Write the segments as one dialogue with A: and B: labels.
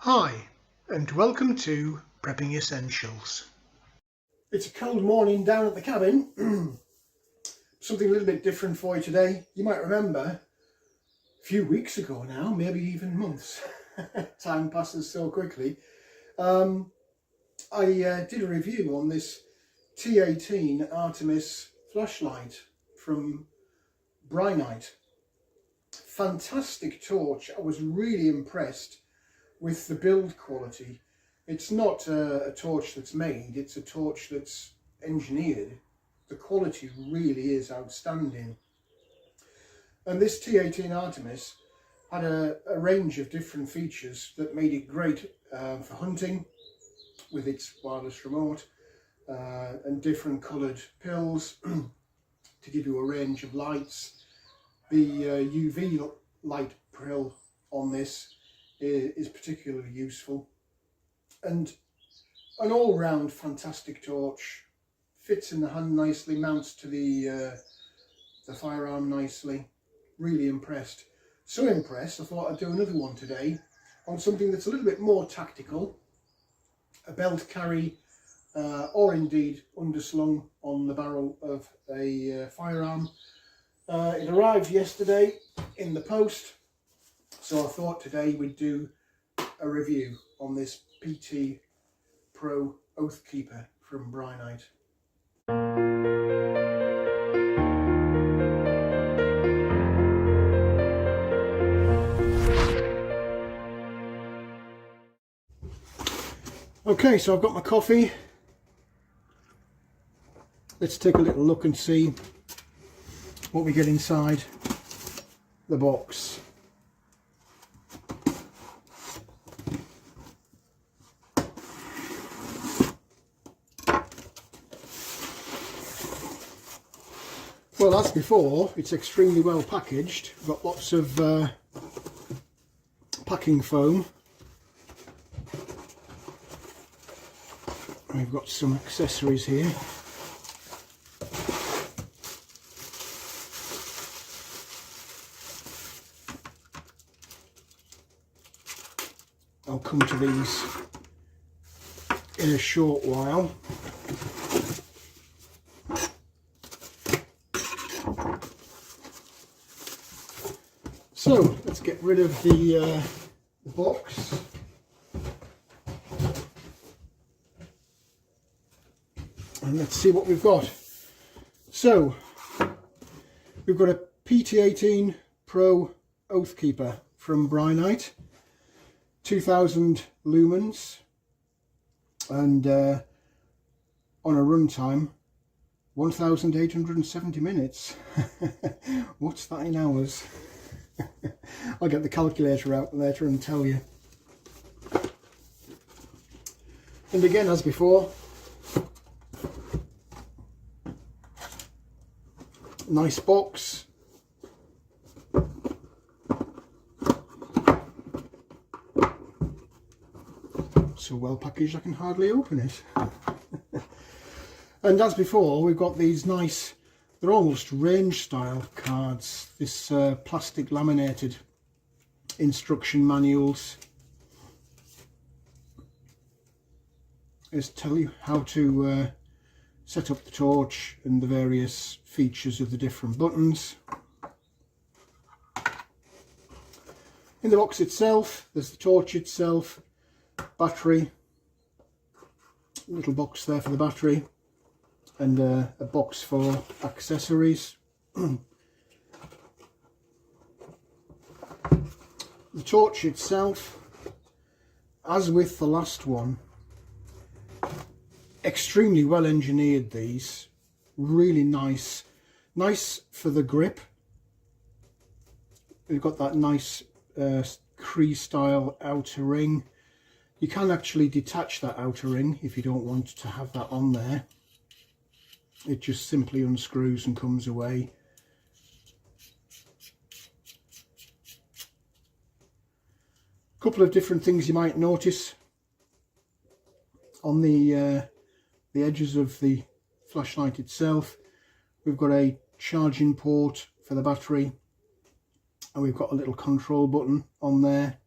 A: Hi, and welcome to Prepping Essentials.
B: It's a cold morning down at the cabin. Something a little bit different for you today. You might remember a few weeks ago now, maybe even months. Time passes so quickly. I did a review on this T18 Artemis flashlight from Brinyte. Fantastic torch. I was really impressed with the build quality. It's not a torch that's made, it's a torch that's engineered. The quality really is outstanding. And this T18 Artemis had a range of different features that made it great for hunting with its wireless remote and different coloured pills to give you a range of lights. The UV light pill on this is particularly useful, and an all-round fantastic torch. Fits in the hand nicely, mounts to the firearm nicely. Really impressed. So impressed I thought I'd do another one today on something that's a little bit more tactical, a belt carry or indeed underslung on the barrel of a firearm. It arrived yesterday in the post, so I thought today we'd do a review on this PT18Pro Oathkeeper from Brinyte. Okay, so I've got my coffee. Let's take a little look and see what we get inside the box. Well, as before, it's extremely well packaged. We've got lots of packing foam. We've got some accessories here. I'll come to these in a short while. So let's get rid of the box. And let's see what we've got. So we've got a PT18Pro Oathkeeper from Brinyte, 2000 lumens, and on a runtime 1870 minutes. What's that in hours? I'll get the calculator out later and tell you. And again, as before, nice box. So well packaged I can hardly open it. And as before, we've got these nice, they're almost range style cards, this plastic laminated instruction manuals. Just tell you how to set up the torch and the various features of the different buttons. In the box itself, there's the torch itself, battery, little box there for the battery, and a box for accessories. The torch itself, as with the last one, extremely well engineered. These really nice for the grip. We've got that nice Cree style outer ring. You can actually detach that outer ring if you don't want to have that on there. It just simply unscrews and comes away. A couple of different things you might notice on the edges of the flashlight itself. We've got a charging port for the battery, and we've got a little control button on there,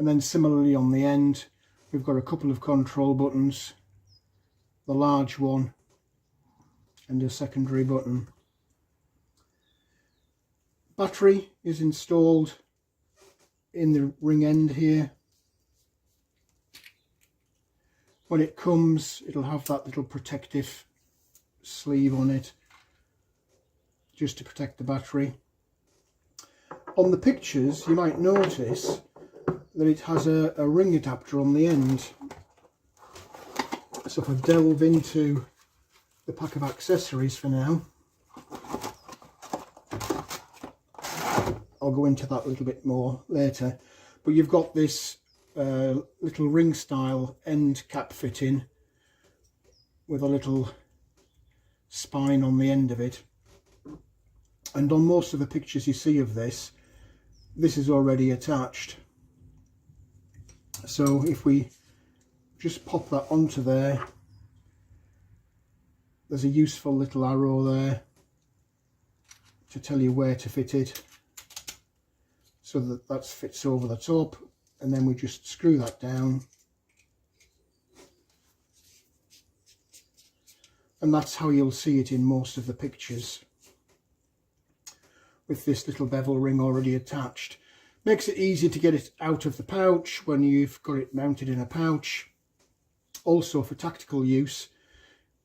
B: And then similarly on the end, we've got a couple of control buttons, the large one and a secondary button. Battery is installed in the ring end here. When it comes, it'll have that little protective sleeve on it, just to protect the battery. On the pictures, you might notice that it has a ring adapter on the end. So if I delve into the pack of accessories for now, I'll go into that a little bit more later, but you've got this little ring style end cap fitting with a little spine on the end of it, and on most of the pictures you see of this is already attached. So if we just pop that onto there, there's a useful little arrow there to tell you where to fit it, so that fits over the top, and then we just screw that down, and that's how you'll see it in most of the pictures, with this little bevel ring already attached. Makes it easy to get it out of the pouch when you've got it mounted in a pouch. Also for tactical use,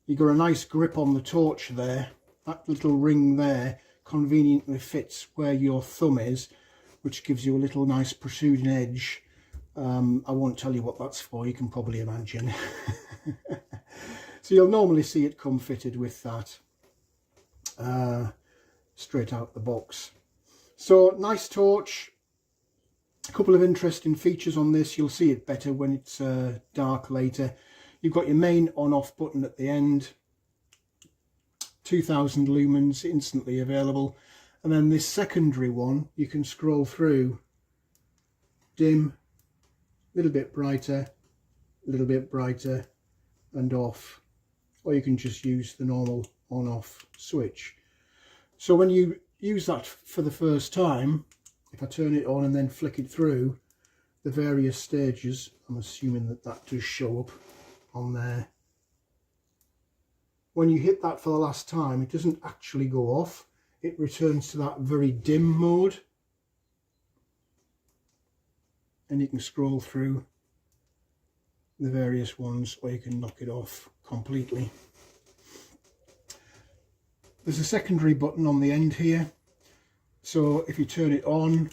B: you've got a nice grip on the torch there. That little ring there conveniently fits where your thumb is, which gives you a little nice protruding edge. I won't tell you what that's for, you can probably imagine. So you'll normally see it come fitted with that straight out the box. So nice torch. A couple of interesting features on this. You'll see it better when it's dark later. You've got your main on-off button at the end, 2000 lumens instantly available, and then this secondary one you can scroll through: dim, a little bit brighter, and off, or you can just use the normal on-off switch. So when you use that for the first time, if I turn it on and then flick it through the various stages, I'm assuming that does show up on there. When you hit that for the last time, it doesn't actually go off, it returns to that very dim mode, and you can scroll through the various ones, or you can knock it off completely. There's a secondary button on the end here, so if you turn it on,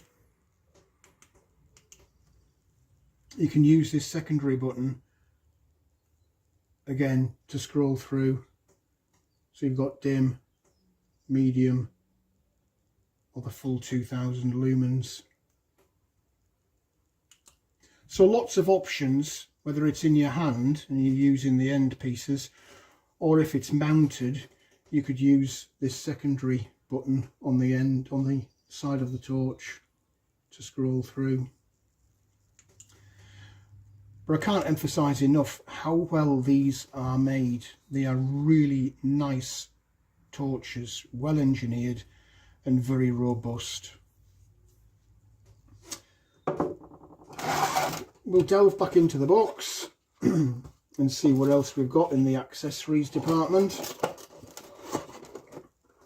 B: you can use this secondary button again to scroll through. So you've got dim, medium, or the full 2000 lumens. So lots of options, whether it's in your hand and you're using the end pieces, or if it's mounted, you could use this secondary button on the end, on the side of the torch, to scroll through. But I can't emphasize enough how well these are made. They are really nice torches, well engineered and very robust. We'll delve back into the box and see what else we've got in the accessories department.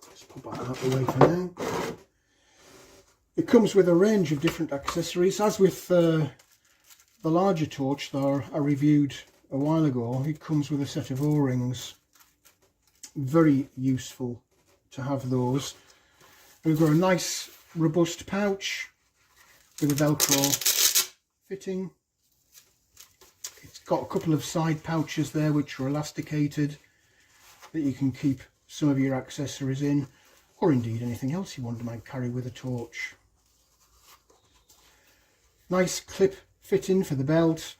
B: Let's put that out of the way for now. It comes with a range of different accessories. As with the larger torch that I reviewed a while ago, it comes with a set of O-rings. Very useful to have those. We've got a nice robust pouch with a Velcro fitting. It's got a couple of side pouches there which are elasticated, that you can keep some of your accessories in, or indeed anything else you want to might carry with a torch. Nice clip fitting for the belt,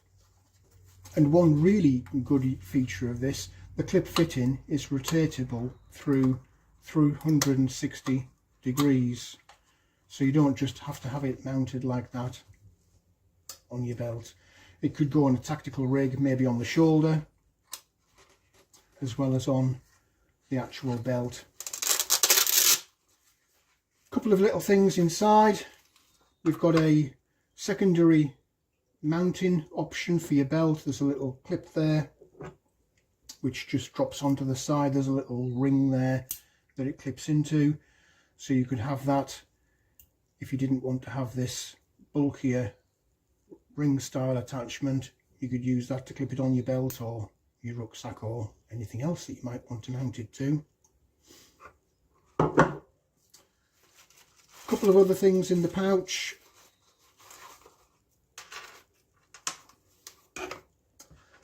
B: and one really good feature of this, the clip fitting is rotatable through 360 degrees, so you don't just have to have it mounted like that on your belt. It could go on a tactical rig, maybe on the shoulder, as well as on the actual belt. A couple of little things inside. We've got a secondary mounting option for your belt. There's a little clip there which just drops onto the side. There's a little ring there that it clips into, so you could have that if you didn't want to have this bulkier ring style attachment. You could use that to clip it on your belt or your rucksack or anything else that you might want to mount it to. A couple of other things in the pouch.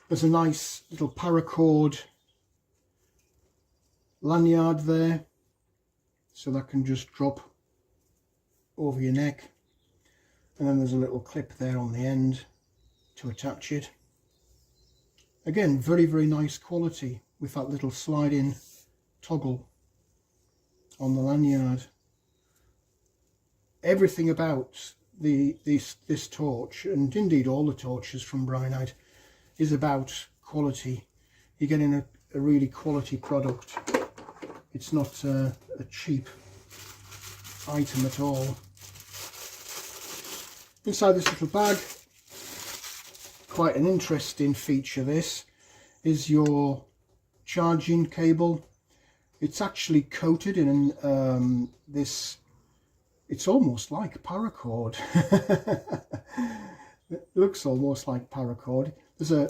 B: There's a nice little paracord lanyard there, so that can just drop over your neck, and then there's a little clip there on the end to attach it. Again, very, very nice quality with that little sliding toggle on the lanyard. Everything about this torch, and indeed all the torches from Brinyte, is about quality. You're getting a really quality product. It's not a cheap item at all. Inside this little bag, quite an interesting feature, this is your charging cable. It's actually coated in this, it's almost like paracord. It looks almost like paracord. There's a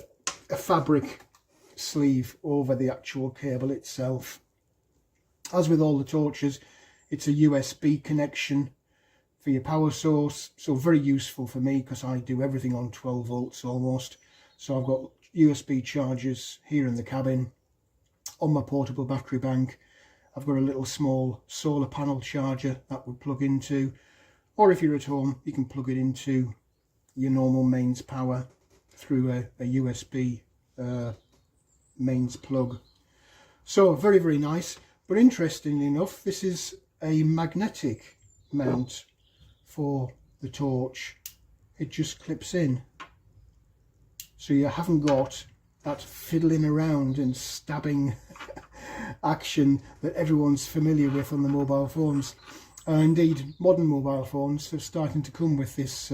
B: fabric sleeve over the actual cable itself. As with all the torches, it's a USB connection for your power source, so very useful for me because I do everything on 12 volts almost. So I've got USB chargers here in the cabin. On my portable battery bank, I've got a little small solar panel charger that would plug into, or if you're at home, you can plug it into your normal mains power through a USB mains plug. So very, very nice. But interestingly enough, this is a magnetic mount for the torch. It just clips in, so you haven't got that fiddling around and stabbing action that everyone's familiar with on the mobile phones. Indeed, modern mobile phones are starting to come with this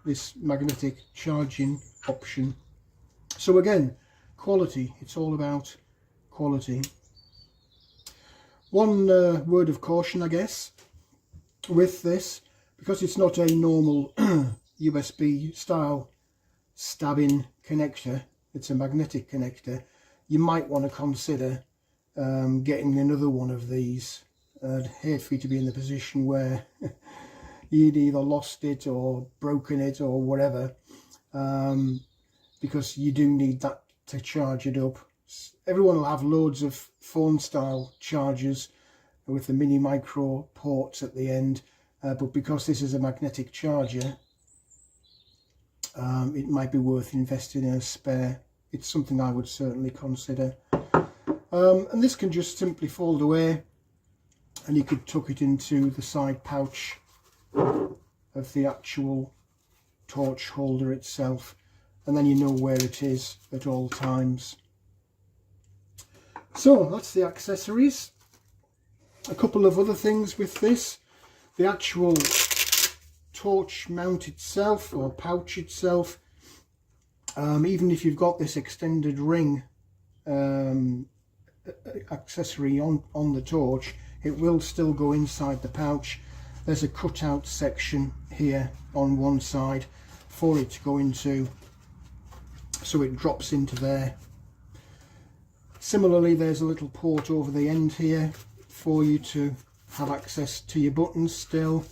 B: this magnetic charging option. So again, quality. It's all about quality. One word of caution, I guess, with this, because it's not a normal USB style stabbing connector, it's a magnetic connector. You might want to consider getting another one of these. I'd hate for you to be in the position where you'd either lost it or broken it or whatever, because you do need that to charge it up. Everyone will have loads of phone style chargers with the mini micro ports at the end, but because this is a magnetic charger, it might be worth investing in a spare. It's something I would certainly consider. And this can just simply fold away, and you could tuck it into the side pouch of the actual torch holder itself, and then you know where it is at all times. So that's the accessories. A couple of other things with this. The actual torch mount itself, or pouch itself, even if you've got this extended ring accessory on the torch, it will still go inside the pouch. There's a cutout section here on one side for it to go into, so it drops into there. Similarly, there's a little port over the end here for you to have access to your buttons still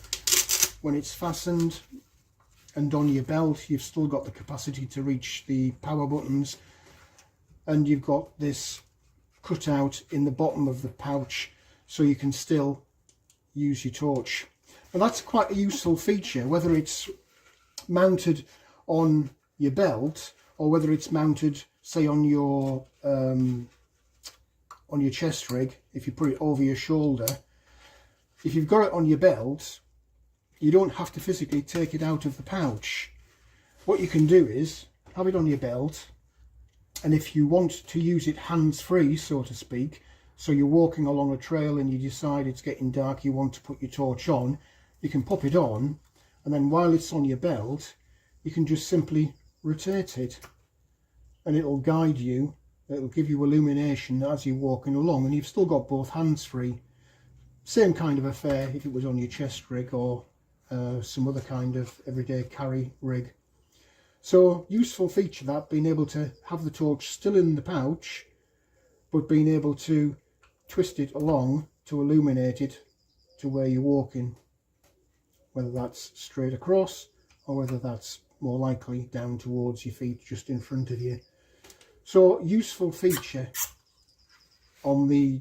B: when it's fastened, and on your belt you've still got the capacity to reach the power buttons, and you've got this cutout in the bottom of the pouch so you can still use your torch. And that's quite a useful feature, whether it's mounted on your belt or whether it's mounted, say, on your chest rig. If you put it over your shoulder, if you've got it on your belt, you don't have to physically take it out of the pouch. What you can do is have it on your belt, and if you want to use it hands-free, so to speak, so you're walking along a trail and you decide it's getting dark, you want to put your torch on, you can pop it on, and then while it's on your belt, you can just simply rotate it and it'll guide you, it'll give you illumination as you're walking along, and you've still got both hands free. Same kind of affair if it was on your chest rig or some other kind of everyday carry rig. So useful feature, that being able to have the torch still in the pouch but being able to twist it along to illuminate it to where you're walking, whether that's straight across or whether that's more likely down towards your feet just in front of you. So useful feature on the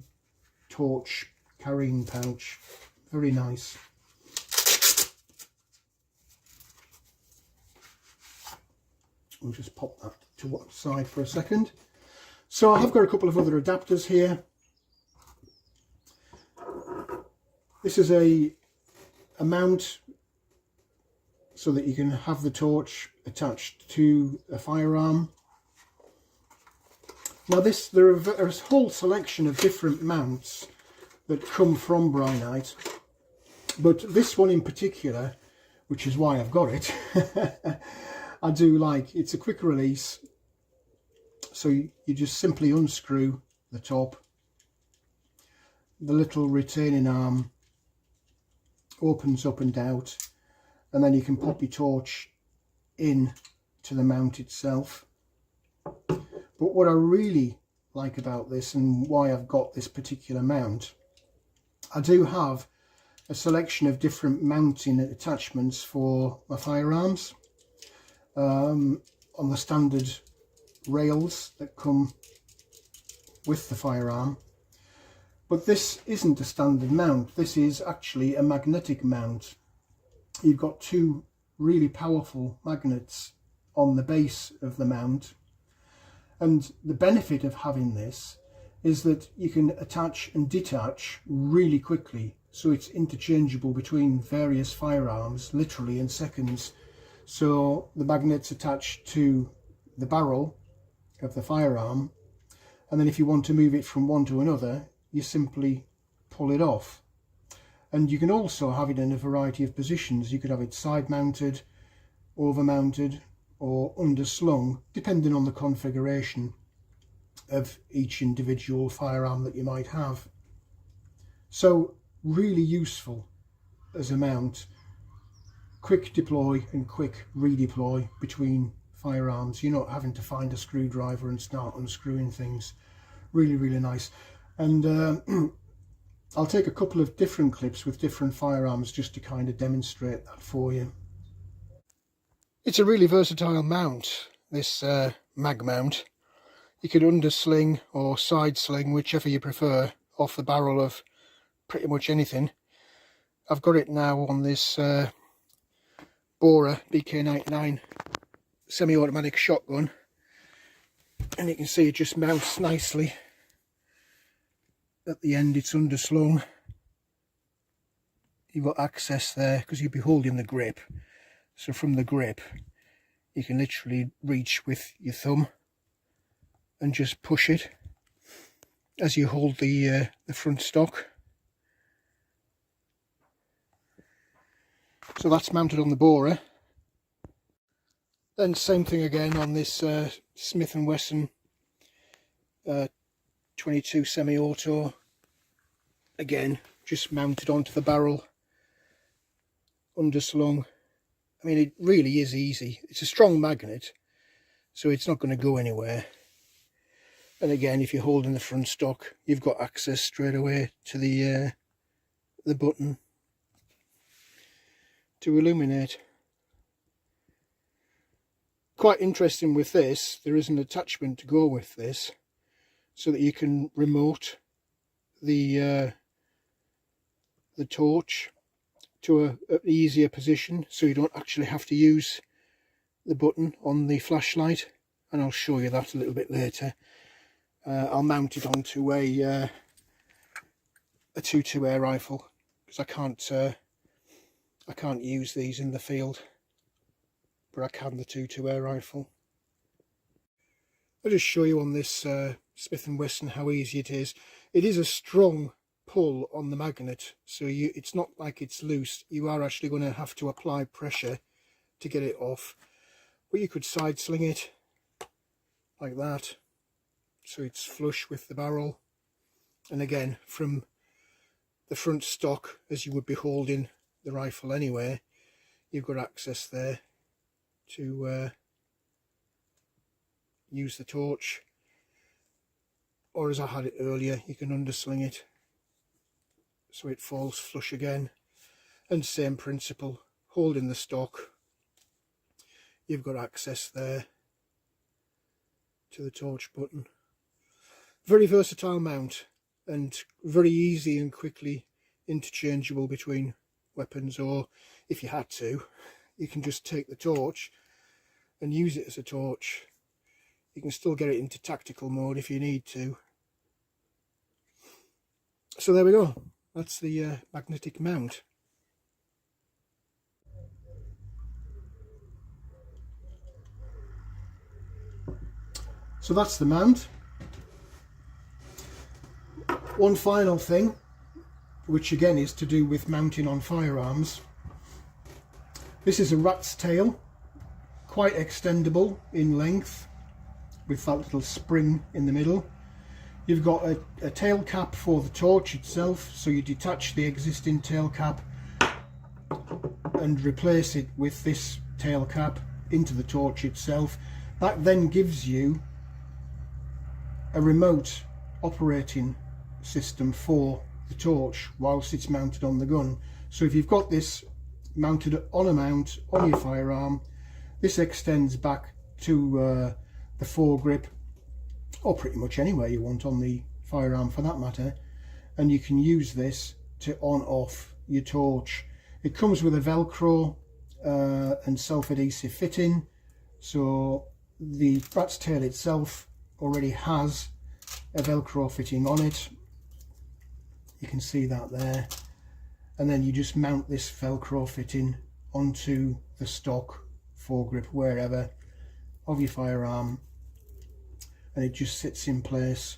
B: torch carrying pouch, very nice. We'll just pop that to one side for a second. So I have got a couple of other adapters here. This is a mount so that you can have the torch attached to a firearm. Now there are a whole selection of different mounts that come from Brinyte, but this one in particular, which is why I've got it, I do like. It's a quick release, so you just simply unscrew the top, the little retaining arm opens up and out, and then you can pop your torch in to the mount itself. But what I really like about this, and why I've got this particular mount, I do have a selection of different mounting attachments for my firearms on the standard rails that come with the firearm. But this isn't a standard mount, this is actually a magnetic mount. You've got two really powerful magnets on the base of the mount, and the benefit of having this is that you can attach and detach really quickly, so it's interchangeable between various firearms literally in seconds. So the magnet's attached to the barrel of the firearm, and then if you want to move it from one to another, you simply pull it off. And you can also have it in a variety of positions. You could have it side mounted, over mounted, or underslung, depending on the configuration of each individual firearm that you might have. So really useful as a mount. Quick deploy and quick redeploy between firearms. You're not having to find a screwdriver and start unscrewing things. Really, really nice. And I'll take a couple of different clips with different firearms just to kind of demonstrate that for you. It's a really versatile mount, this mag mount. You could undersling or side sling, whichever you prefer, off the barrel of pretty much anything. I've got it now on this Bora BK99 semi-automatic shotgun, and you can see it just mounts nicely. At the end it's underslung. You've got access there because you'll be holding the grip, so from the grip you can literally reach with your thumb and just push it as you hold the front stock. So that's mounted on the Bora. Then same thing again on this Smith & Wesson 22 semi-auto. Again, just mounted onto the barrel, underslung. I mean, it really is easy. It's a strong magnet, so it's not going to go anywhere. And again, if you're holding the front stock, you've got access straight away to the button to illuminate. Quite interesting with this, there is an attachment to go with this, so that you can remote the torch to an easier position, so you don't actually have to use the button on the flashlight, and I'll show you that a little bit later. I'll mount it onto a 2.2 air rifle because I can't use these in the field, but I can the 2.2 air rifle. I'll just show you on this Smith & Wesson how easy it is. It is a strong pull on the magnet, so it's not like it's loose. You are actually going to have to apply pressure to get it off. but you could side sling it like that, so it's flush with the barrel. And again, from the front stock, as you would be holding the rifle anyway, you've got access there to use the torch, or as I had it earlier, you can undersling it so it falls flush again. And same principle, holding the stock, you've got access there to the torch button. Very versatile mount, and very easy and quickly interchangeable between weapons, or if you had to, you can just take the torch and use it as a torch. You can still get it into tactical mode if you need to. So there we go, that's the magnetic mount. So that's the mount. One final thing, which again is to do with mounting on firearms. This is a rat's tail, quite extendable in length, with that little spring in the middle. You've got a tail cap for the torch itself, so you detach the existing tail cap and replace it with this tail cap into the torch itself. That then gives you a remote operating system for the torch whilst it's mounted on the gun. So if you've got this mounted on a mount on your firearm, this extends back to the foregrip, or pretty much anywhere you want on the firearm for that matter, and you can use this to on off your torch. It comes with a Velcro and self-adhesive fitting, so the rat's tail itself already has a Velcro fitting on it. You can see that there, and then you just mount this Velcro fitting onto the stock foregrip wherever of your firearm, and it just sits in place,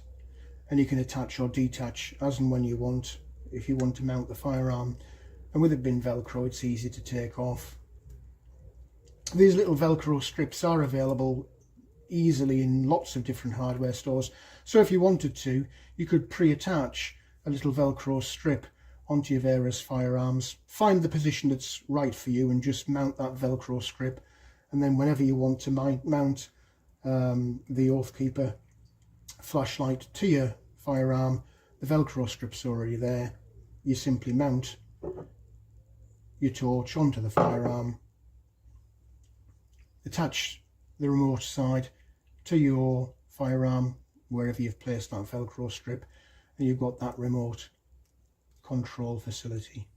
B: and you can attach or detach as and when you want if you want to mount the firearm. And with it being Velcro, it's easy to take off. These little Velcro strips are available easily in lots of different hardware stores, so if you wanted to, you could pre-attach a little Velcro strip onto your various firearms, find the position that's right for you and just mount that Velcro strip, and then whenever you want to mount the Oathkeeper flashlight to your firearm, the Velcro strip's already there. You simply mount your torch onto the firearm, attach the remote side to your firearm wherever you've placed that Velcro strip, and you've got that remote control facility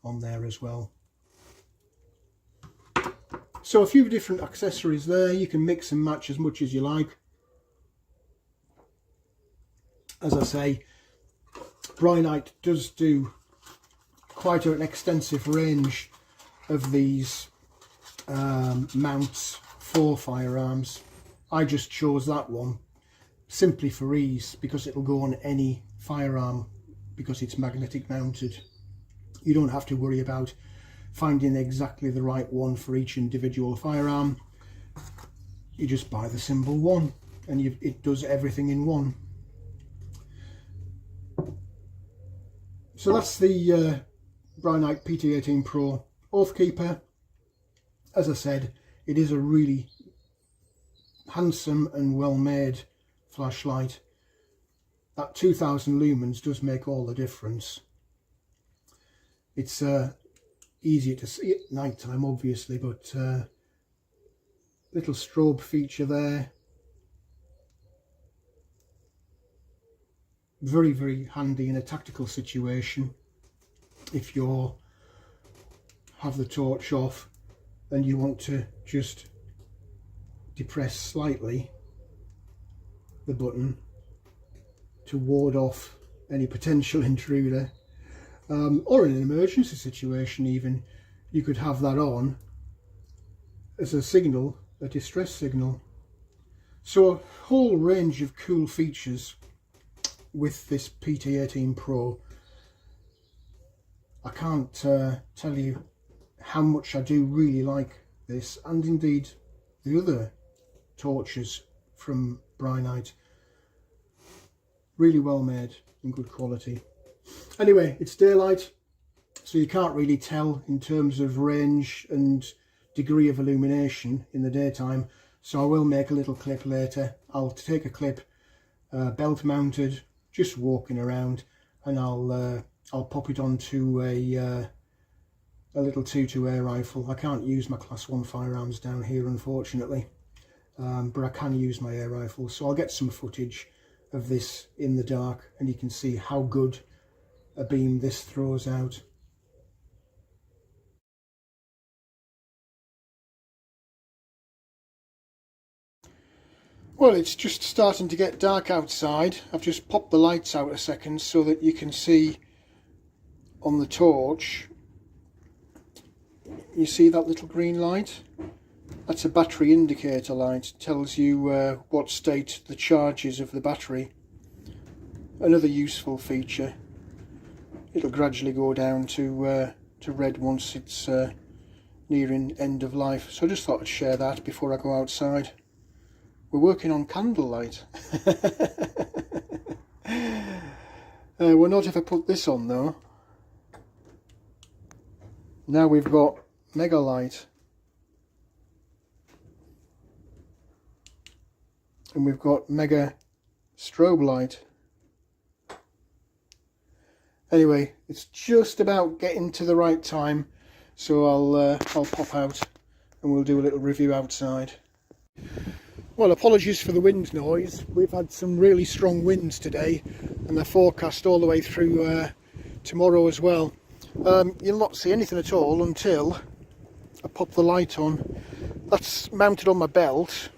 B: on there as well. So a few different accessories there. You can mix and match as much as you like. As I say, Brinyte does do quite an extensive range of these mounts for firearms. I just chose that one simply for ease, because it'll go on any firearm because it's magnetic mounted. You don't have to worry about finding exactly the right one for each individual firearm. You just buy the symbol one and it does everything in one. So that's the Brinyte PT18Pro Oathkeeper. As I said, it is a really handsome and well made flashlight. That 2000 lumens does make all the difference. It's easier to see at night time obviously, but little strobe feature there. Very, very handy in a tactical situation. If you have the torch off and you want to just depress slightly the button to ward off any potential intruder, or in an emergency situation even, you could have that on as a signal, a distress signal. So a whole range of cool features with this PT18 Pro. I can't tell you how much I do really like this, and indeed the other torches from Brinyte. Really well made and good quality. Anyway, it's daylight, so you can't really tell in terms of range and degree of illumination in the daytime, so I will make a little clip later. I'll take a clip, belt mounted, just walking around, and I'll pop it onto a little 2.2 air rifle. I can't use my class 1 firearms down here, unfortunately, but I can use my air rifle, so I'll get some footage of this in the dark, and you can see how good a beam this throws out. Well, it's just starting to get dark outside. I've just popped the lights out a second so that you can see on the torch. You see that little green light? That's a battery indicator light. It tells you what state the charge is of the battery. Another useful feature. It'll gradually go down to red once it's nearing end of life. So I just thought I'd share that before I go outside. We're working on candlelight. Well, not if I put this on though. Now we've got mega light. And we've got mega strobe light. Anyway, it's just about getting to the right time, so I'll pop out and we'll do a little review outside. Well, apologies for the wind noise. We've had some really strong winds today, and they're forecast all the way through tomorrow as well. You'll not see anything at all until I pop the light on. That's mounted on my belt,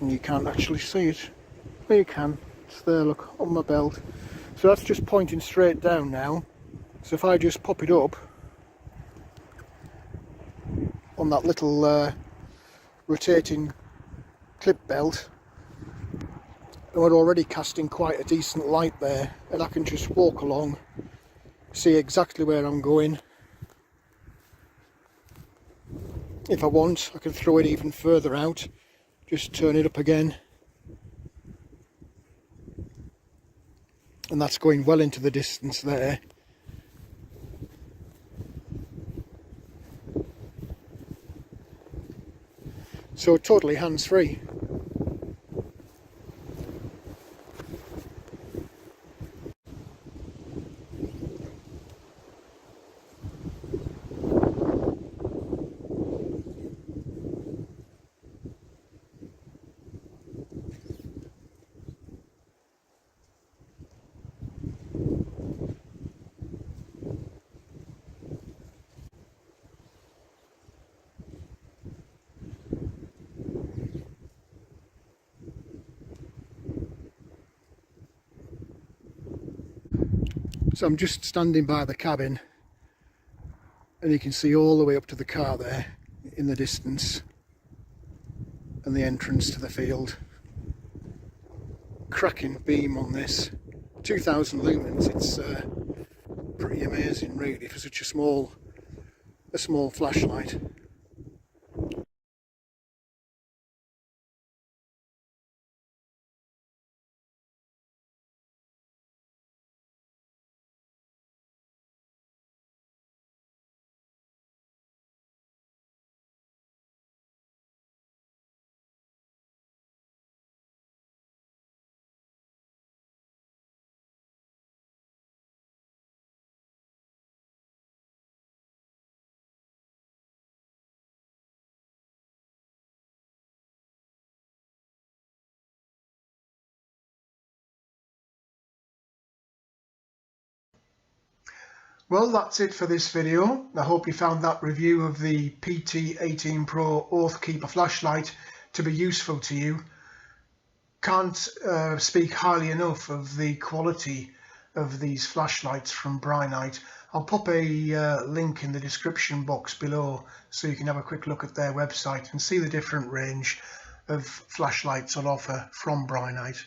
B: and you can't actually see it. Well, you can. It's there, look, on my belt. So that's just pointing straight down now. So if I just pop it up on that little rotating clip belt, we're already casting quite a decent light there, and I can just walk along, see exactly where I'm going. If I want, I can throw it even further out, just turn it up again, and that's going well into the distance there. So totally hands-free. So I'm just standing by the cabin, and you can see all the way up to the car there in the distance, and the entrance to the field. Cracking beam on this, 2000 lumens. It's pretty amazing really for such a small flashlight.
A: Well, that's it for this video. I hope you found that review of the PT18Pro Oathkeeper flashlight to be useful to you. Can't speak highly enough of the quality of these flashlights from Brinyte. I'll pop a link in the description box below so you can have a quick look at their website and see the different range of flashlights on offer from Brinyte.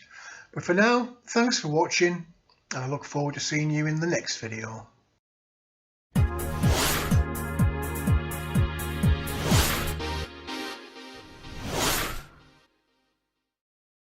A: But for now, thanks for watching, and I look forward to seeing you in the next video.